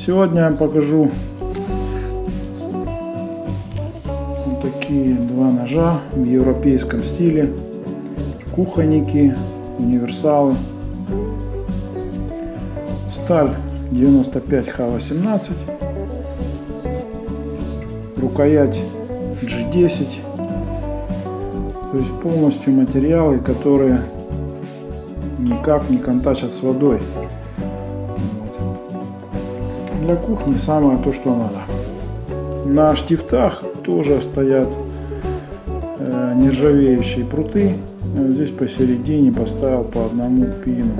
Сегодня я покажу вот такие два ножа в европейском стиле. Кухонники, универсалы. Сталь 95Х18. Рукоять G10. То есть полностью материалы, которые никак не контачат с водой. Для кухни самое то, что надо. На штифтах тоже стоят нержавеющие пруты. Здесь посередине поставил по одному пину.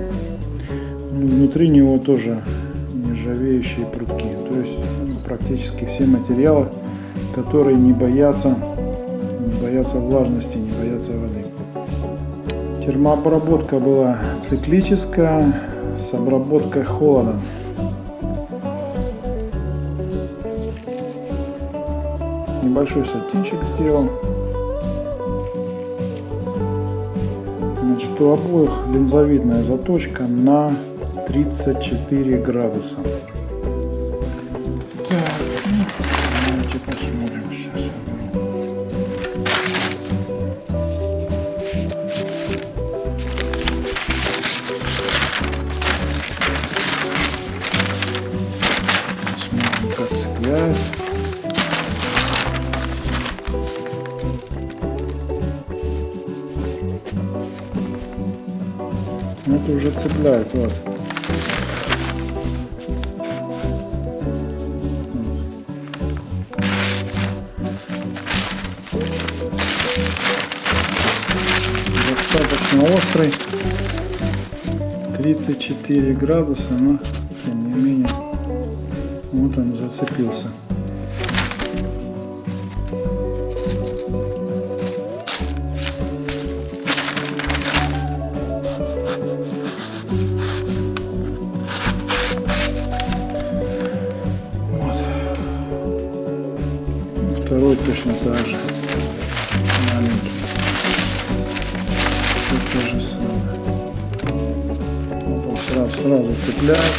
Внутри него тоже нержавеющие прутки. То есть практически все материалы, которые не боятся влажности, не боятся воды. Термообработка была циклическая с обработкой холодом. Небольшой сатинчик сделал. Значит, у обоих линзовидная заточка на 34 градуса. Так, давайте посмотрим сейчас. Посмотрим, как цепляется. Это уже цепляет, вот. Достаточно острый, 34 градуса, но тем не менее, вот он зацепился. Второй точно так же, маленький, все то же самое. Вот он сразу цепляет.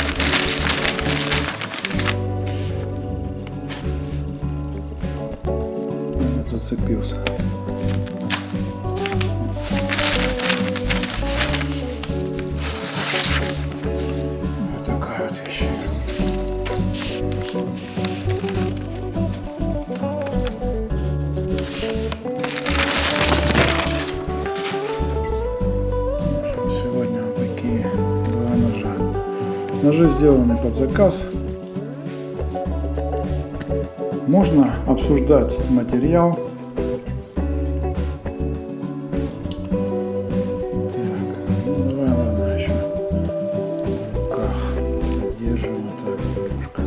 Вот, зацепился. Вот такая вот вещь. Ножи сделаны под заказ. Можно обсуждать материал. Так, ну давай, ладно, еще в руках держим вот так немножко.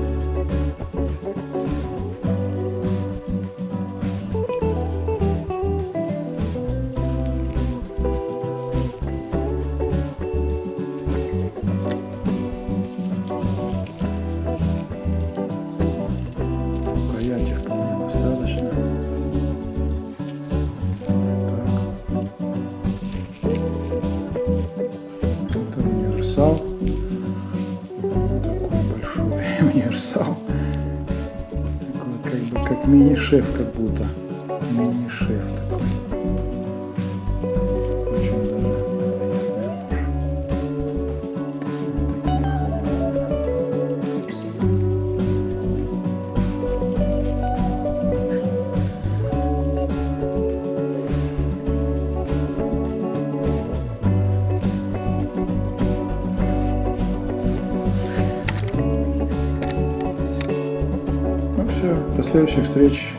Рукояти вполне достаточно. Это универсал. Такой большой универсал. Такой, как бы как мини-шеф, как будто. Мини-шеф такой. Очень даже приятный нож. Все, до следующих встреч.